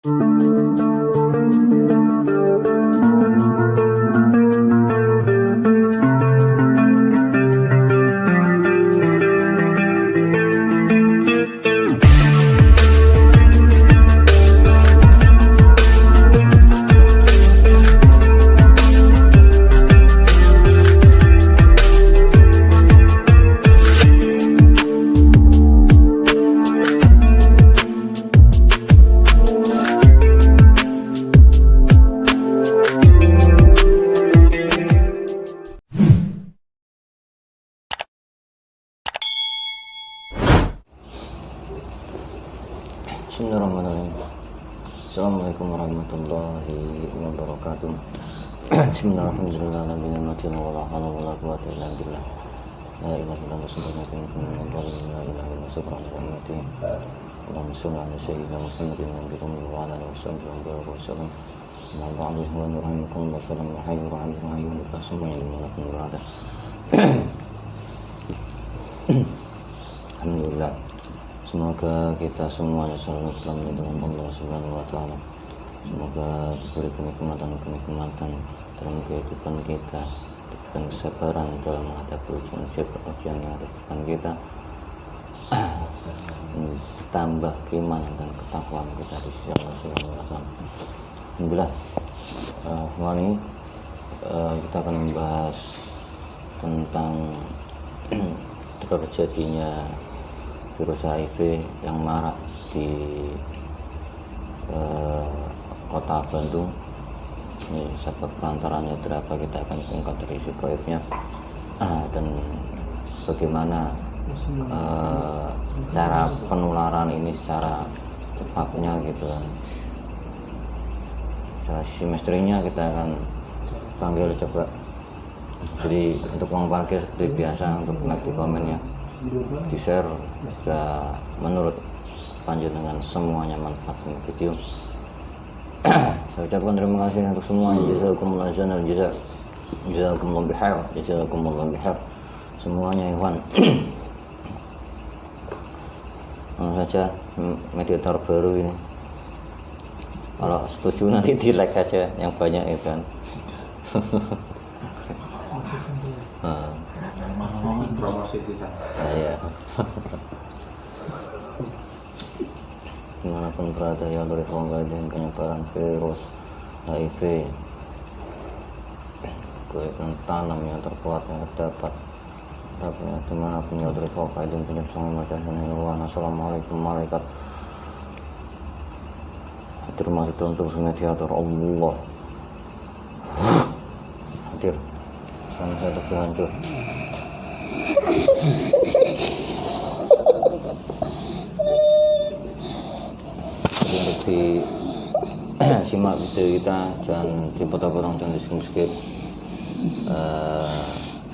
Bismillahirrahmanirrahim. Assalamualaikum warahmatullahi wabarakatuh. Bismillahirrahmanirrahim. La ilaha illallah. La ilaha illallah subhanahu wa ta'ala. La ilaha illallah subhanahu wa ta'ala. Allahumma shalli ala sayyidina Muhammadin wa ala alihi wasallam. Ma ba'du wa rahimakum wa sallam wa hayyu wa hayyu wa kasmu wa berada. Alhamdulillah. Semoga kita semuanya selalu dalam lindungan Allah Subhanahu wa Ta'ala. Semoga diberi kenikmatan dalam kehidupan kita, diberikan kesabaran dalam menghadapi ujian yang ada di depan kita, tambah keimanan dan ketakwaan kita di sisi Allah Subhanahu wa Ta'ala. Alhamdulillah, hari ini kita akan membahas tentang terjadinya virus HIV yang marak di kota Bandung. Ini sebab perantaranya berapa kita akan ungkap dari risiko-nya dan bagaimana cara penularan ini secara cepatnya gitu kan. Secara semesternya kita akan panggil coba. Jadi untuk uang parkir seperti biasa, untuk like di komennya, di share jika menurut panjenengan semuanya manfaat video. Saya ucapkan terima kasih untuk semuanya. Jazakumullah khairan, jazakumullah khair semuanya ikhwan. Langsung saja media terbaru ini, kalau setuju nanti di like aja yang banyak itu kan. Promosi di sana. Ya. Dimanapun berada ya dari dengan penyebaran virus HIV, kekuatan tanam yang terkuat yang terdapat dimanapun ya dari dan penyebaran macam ini. Assalamualaikum malaikat termasuk untuk mediator Allah hadir sama saya terhancur. Untuk di simak video kita, jangan dipotong-potong dan di skip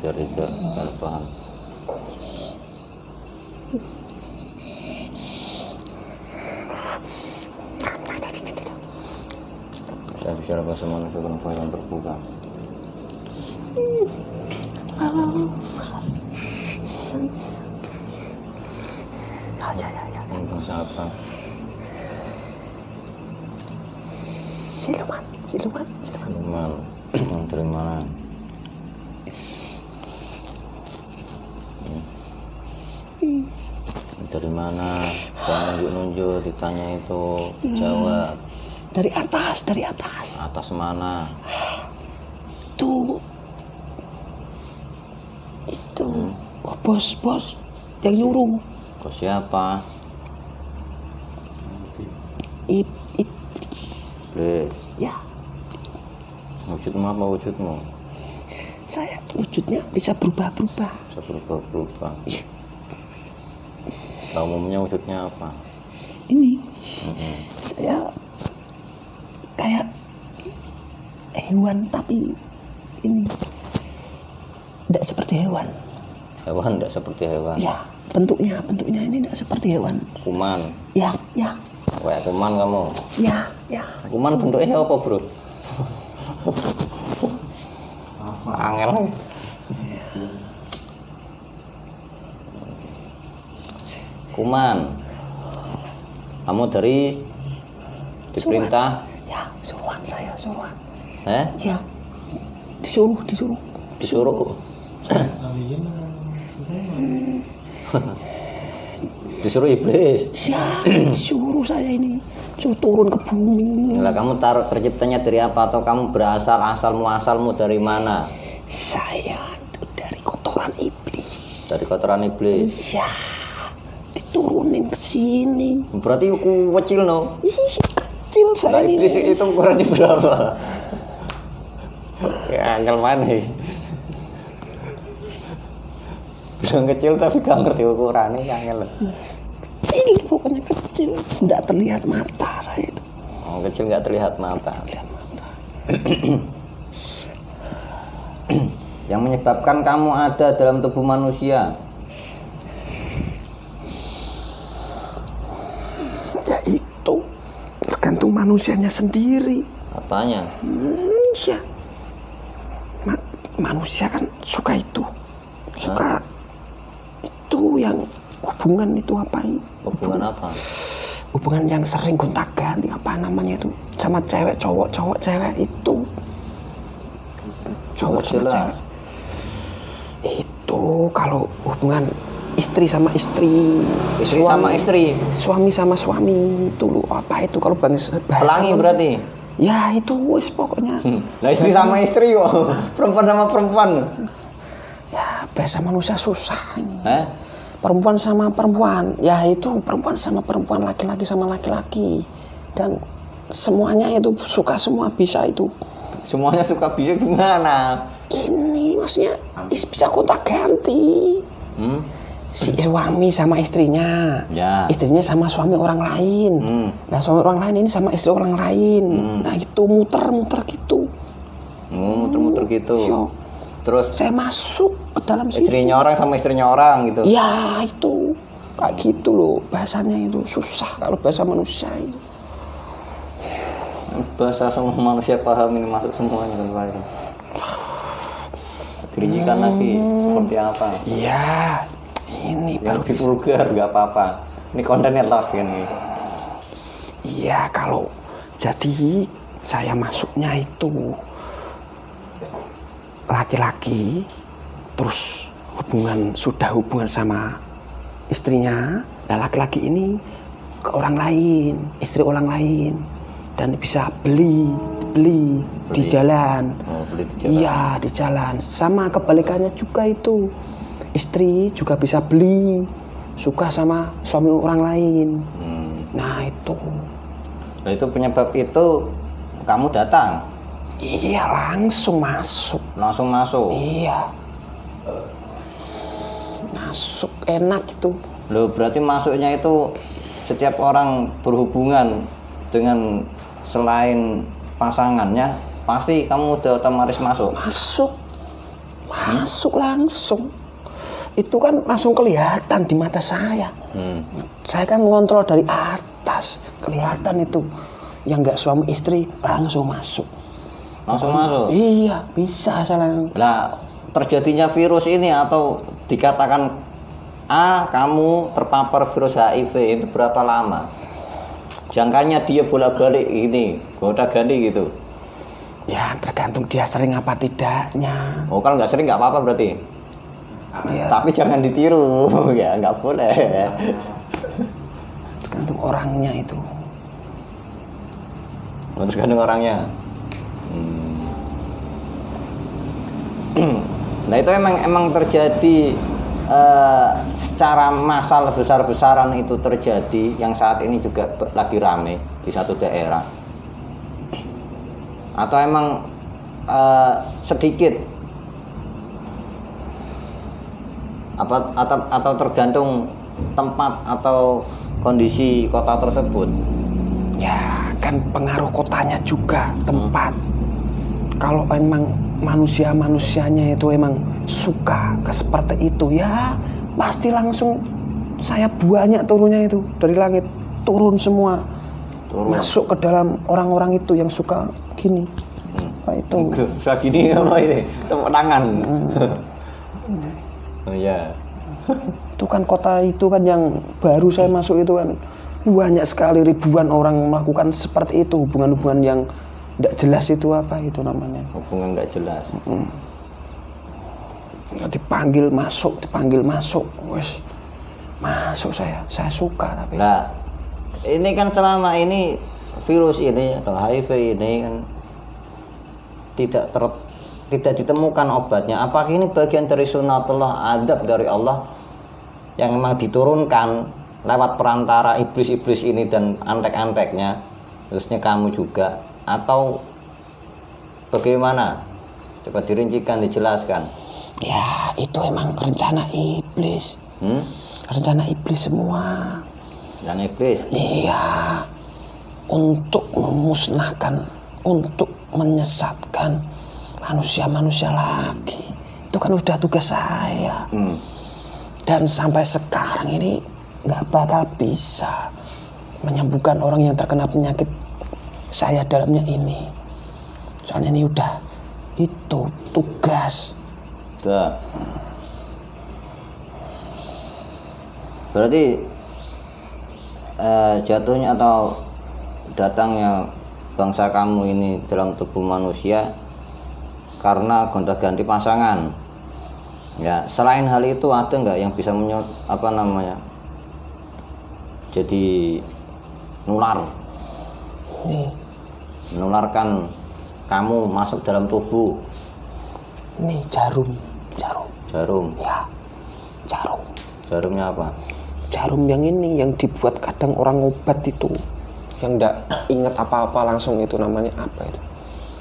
biar tidak salah paham. Saya bicara bahasa manusia dengan yang terbuka. Ya. Bahasa apa? Siluman. Dari mana? Dari mana? Jangan nunjuk ditanya itu, jawab. Dari atas. Atas mana? Itu bos yang nyuruh. Kau siapa? Iblis. Ya, Wujudmu apa wujudmu? saya wujudnya bisa berubah-ubah. Bisa berubah-ubah. Umumnya wujudnya apa? Ini saya kayak hewan, tapi ini tidak seperti hewan. Hewan tidak seperti hewan. Ya, bentuknya ini tidak seperti hewan. Kuman. Ya. Kayak kuman kamu. Ya. Kuman bentuknya apa, bro? Angel. Kuman. Kamu Diperintah? Ya, suruhan saya, suruhan. Eh? Ya, disuruh. Disuruh? Disuruh iblis? Ya, disuruh saya ini. Suruh turun ke bumi. Lah kamu taruh terciptanya dari apa? Atau kamu berasal, asalmu dari mana? Saya itu dari kotoran iblis. Dari kotoran iblis? Iya, diturunin ke sini. Berarti aku kecil no? Ih, kecil Nah, saya ini. iblis itu ukurannya berapa? Ya angel mana? Bilang kecil tapi gak ngerti ukurannya, angel. Kecil, pokoknya kecil. Tidak terlihat mata saya itu. Oh, kecil nggak terlihat mata. Terlihat mata. Yang menyebabkan kamu ada dalam tubuh manusia. Ya itu tergantung manusianya sendiri. Apanya? Ya. Manusia kan suka itu. Suka itu yang hubungan itu apa ini? Hubungan apa? Hubungan yang sering gonta-ganti apa namanya itu? Sama cewek, cowok, cewek itu. Cowok sama Jelas. cewek. Itu kalau hubungan istri sama istri, Istri sama istri. suami sama suami itu loh. Apa itu kalau bahasa Pelangi berarti. Ya itu wis pokoknya. Nah istri sama istri kok. Perempuan sama perempuan. Ya bahasa manusia susah ini. Perempuan sama perempuan, ya itu perempuan sama perempuan, laki-laki sama laki-laki, dan semuanya itu suka semua bisa itu. Semuanya suka bisa gimana? Ini maksudnya bisa gonta-ganti. Si suami sama istrinya, Ya. istrinya sama suami orang lain. Nah suami orang lain ini sama istri orang lain. Nah itu muter-muter gitu. Muter-muter gitu. Yo. Terus Saya masuk ke dalam situ. istrinya orang sama istrinya orang gitu. Ya itu kayak gitu loh bahasanya itu susah kalau bahasa manusia itu. Bahasa semua manusia paham ini masuk semuanya kan Pak itu. Dirincikan lagi seperti apa? Iya ini Yang baru lebih vulgar nggak apa-apa. Ini kontennya los kan ini. Iya kalau jadi saya masuknya itu laki-laki terus sudah hubungan sama istrinya, dan laki-laki ini ke orang lain, istri orang lain, dan bisa beli di jalan. Oh, beli di jalan. Iya di jalan. Sama kebalikannya juga itu, istri juga bisa beli, suka sama suami orang lain. Nah itu. Nah itu penyebab itu kamu datang. Iya langsung masuk. Langsung masuk. Iya. Masuk enak itu. Loh berarti masuknya itu setiap orang berhubungan dengan selain pasangannya pasti kamu udah otomatis masuk. Masuk langsung. Itu kan langsung kelihatan di mata saya. Saya kan ngontrol dari atas, kelihatan itu. Yang nggak suami istri langsung masuk. Langsung masuk. Iya bisa saya langsung. Lah terjadinya virus ini atau dikatakan kamu terpapar virus HIV itu berapa lama? Jangkanya dia bolak-balik ini, gonta-ganti gitu. Ya tergantung dia sering apa tidaknya. Oh kalau nggak sering nggak apa-apa berarti. Ya, Tapi jangan ditiru, ya nggak boleh. tergantung orangnya itu. Tergantung orangnya. Nah itu emang terjadi secara massal besar-besaran itu terjadi yang saat ini juga lagi rame di satu daerah. Atau emang sedikit atau tergantung tempat atau kondisi kota tersebut. Ya kan pengaruh kotanya juga, tempat. Kalau emang manusianya itu emang suka ke seperti itu, ya pasti langsung saya banyak turunnya itu dari langit, turun semua. Masuk ke dalam orang-orang itu yang suka gini. Kayak itu. Suka gini apa ini? Tepuk tangan. Oh iya. Itu kan kota itu kan yang baru saya masuk itu kan banyak sekali ribuan orang melakukan seperti itu, hubungan-hubungan yang tidak jelas itu apa itu namanya? Hubungan nggak jelas. Dipanggil masuk, wes masuk saya suka tapi. Nah, ini kan selama ini virus ini atau HIV ini kan tidak ditemukan obatnya. Apakah ini bagian dari sunatullah, adab dari Allah yang memang diturunkan lewat perantara iblis-iblis ini dan antek-anteknya, terusnya kamu juga, atau bagaimana? Coba dirincikan, dijelaskan. Ya itu emang rencana iblis. Rencana iblis semua. Dan iblis? Iya, untuk memusnahkan, untuk menyesatkan manusia-manusia lagi. Itu kan udah tugas saya. Dan sampai sekarang ini nggak bakal bisa menyembuhkan orang yang terkena penyakit saya dalamnya ini. Soalnya ini udah itu tugas. Udah. Berarti jatuhnya atau datangnya bangsa kamu ini dalam tubuh manusia karena gonta-ganti pasangan. Ya, selain hal itu ada nggak yang bisa jadi nular? Nih, Menularkan kamu masuk dalam tubuh. nih jarum. Jarum. Ya, jarum. Jarumnya apa? Jarum yang ini yang dibuat kadang orang obat itu, yang nggak inget apa-apa langsung itu namanya apa itu?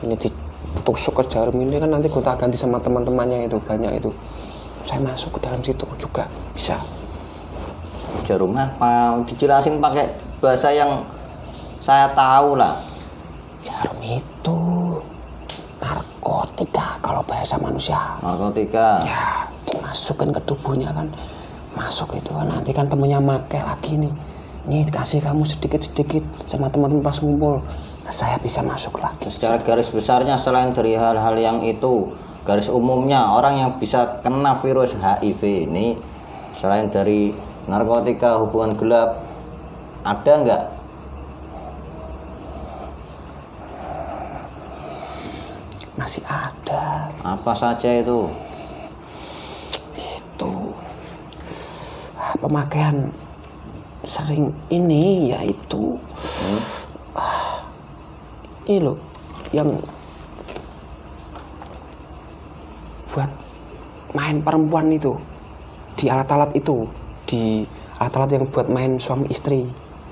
Ini ditusuk ke jarum ini kan nanti gonta-ganti sama teman-temannya itu banyak itu. Saya masuk ke dalam situ juga bisa. Jarum apa? Dijelasin pakai bahasa yang saya tahu lah. Jarum itu narkotika kalau bahasa manusia. Narkotika. Ya, dimasukin ke tubuhnya kan. Masuk itu nanti kan temennya make lagi nih. Nih kasih kamu sedikit-sedikit sama teman-teman pas ngumpul. Nah, saya bisa masuk lagi. Secara garis besarnya selain dari hal-hal yang itu, garis umumnya orang yang bisa kena virus HIV ini selain dari narkotika, hubungan gelap, ada nggak? Masih ada. Apa saja itu? Itu pemakaian sering ini yaitu ini loh yang buat main perempuan itu di alat-alat itu, di alat-alat yang buat main suami istri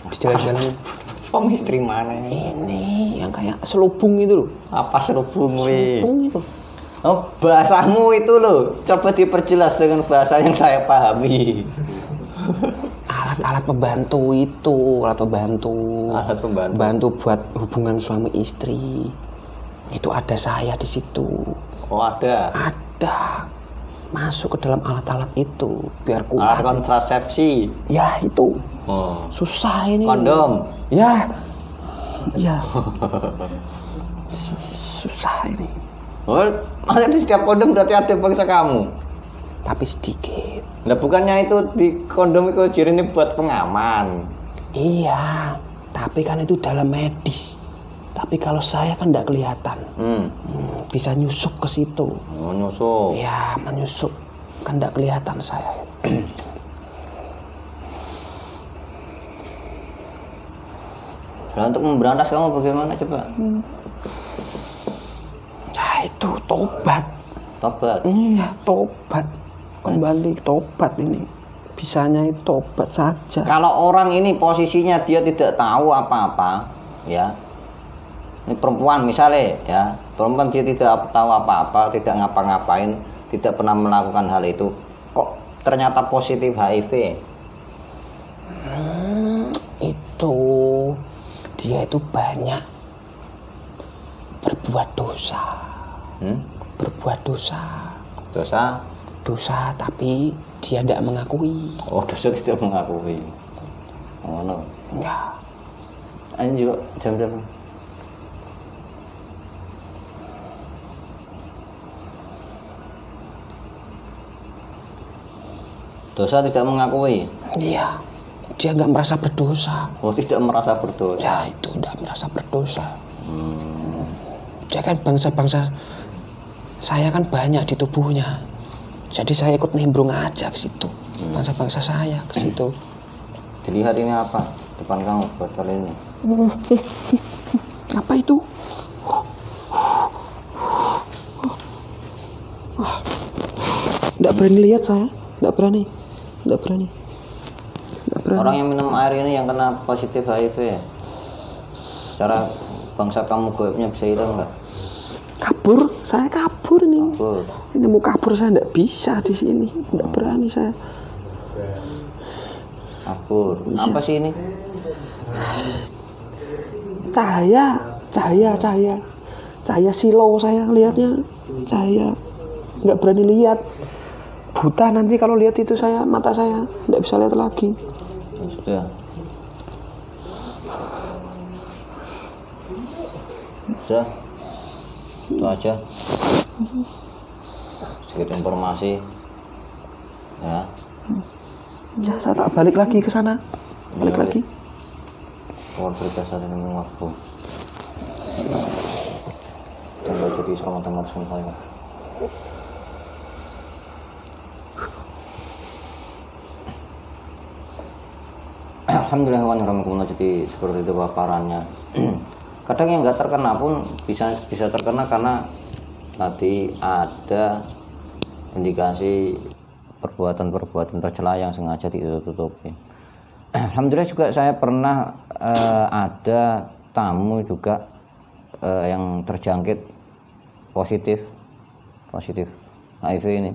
di jalan-jalan. Suami istri mana Ini yang kayak selubung itu loh. Apa selubung we? Selubung itu. Oh, bahasamu itu loh, coba diperjelas dengan bahasa yang saya pahami. Alat-alat pembantu itu, alat pembantu. Alat pembantu. Bantu buat hubungan suami istri. Itu ada saya di situ. Oh, ada. Ada. Masuk ke dalam alat-alat itu biar Alat kuat. kontrasepsi. Ya itu. Oh. Susah ini. Kondom. Ya. Ya. Susah ini. Oh, masa di setiap kondom berarti ada bangsa kamu? Tapi sedikit. Nah, bukannya itu di kondom itu ini buat pengaman? Iya. Tapi kan itu dalam medis. Tapi kalau saya kan tidak kelihatan. Bisa nyusup ke situ. Oh, nyusup. Ya, menyusup. Kan tidak kelihatan saya. Nah, untuk memberantas kamu bagaimana coba? Nah, itu tobat. Tobat. Iya, tobat. Kembali tobat ini. Bisanya itu tobat saja. Kalau orang ini posisinya dia tidak tahu apa-apa, ya. Ini perempuan misalnya, ya. Perempuan dia tidak tahu apa-apa, tidak ngapa-ngapain, tidak pernah melakukan hal itu. Kok ternyata positif HIV? Itu dia itu banyak berbuat dosa. Berbuat dosa. Dosa tapi dia tidak mengakui. Oh, dosa tidak mengakui. Oh, no. Ya. Ini juga jam-jam. Dosa tidak mengakui. Iya. dia nggak merasa berdosa. Oh, tidak merasa berdosa. Ya itu nggak merasa berdosa. Dia kan bangsa-bangsa, saya kan banyak di tubuhnya. Jadi saya ikut nimbrung aja ke situ. Bangsa-bangsa saya ke situ. Dilihat ini apa? Depan kamu botol ini. Apa itu? Nggak berani lihat saya. Nggak berani. Orang yang minum air ini yang kena positif HIV ya? Cara bangsa kamu goibnya bisa hilang nggak? Kabur, saya kabur nih. Kabur. Ini mau kabur saya nggak bisa di sini. Nggak berani saya. Kabur. Apa sih ini? Cahaya silau saya lihatnya. Cahaya. Nggak berani lihat. Buta nanti kalau lihat itu saya, mata saya nggak bisa lihat lagi. Ya, sudah. Sudah. Itu aja. Sedikit informasi. Ya. Ya, saya tak balik lagi ke sana. Balik lagi. Keluar berita saat ini mengaku. Coba jadi selamat tempat saya. Alhamdulillah, jadi seperti itu paparannya. Kadang yang nggak terkena pun bisa terkena karena tadi ada indikasi perbuatan tercela yang sengaja ditutupi. Alhamdulillah juga saya pernah ada tamu juga yang terjangkit positif HIV ini.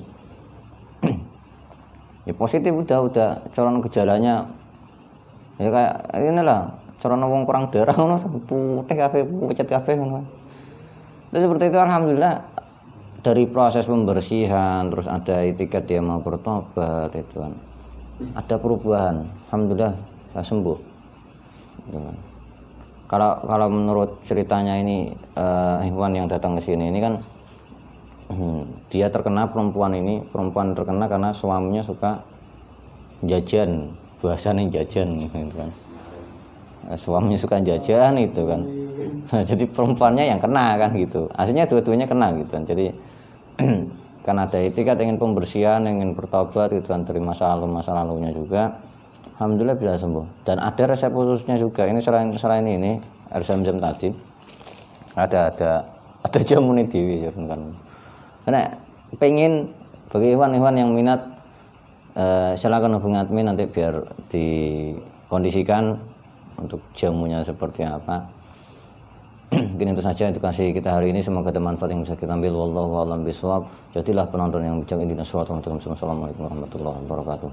Ya positif udah coron gejalanya ya kayak inilah coron wong kurang darah ngono putih kabeh pucet kabeh ngono. Terus seperti itu alhamdulillah dari proses pembersihan terus ada etiket dia mau bertobat itu kan. Ada perubahan, alhamdulillah saya sembuh. Kalau menurut ceritanya ini hewan yang datang ke sini ini kan dia terkena perempuan terkena karena suaminya suka jajan, bahasanya jajan gitu kan. Suaminya suka jajan itu kan. Jadi perempuannya yang kena kan gitu. Aslinya dua-duanya kena gitu kan. Jadi karena ada etikat ingin pembersihan, ingin bertobat gitu kan dari masa lalunya juga. Alhamdulillah bisa sembuh. Dan ada resep khususnya juga. Ini selain ini air zam-zam tadi ada jamu nih dewi kan. Karena pengen bagi hewan-hewan yang minat silakan hubungi admin nanti biar dikondisikan untuk jamunya seperti apa. Mungkin itu saja edukasi kita hari ini, semoga ada manfaat yang bisa kita ambil. Wallahu a'lam bishawab. Jadilah penonton yang bijak. Assalamualaikum warahmatullahi wabarakatuh.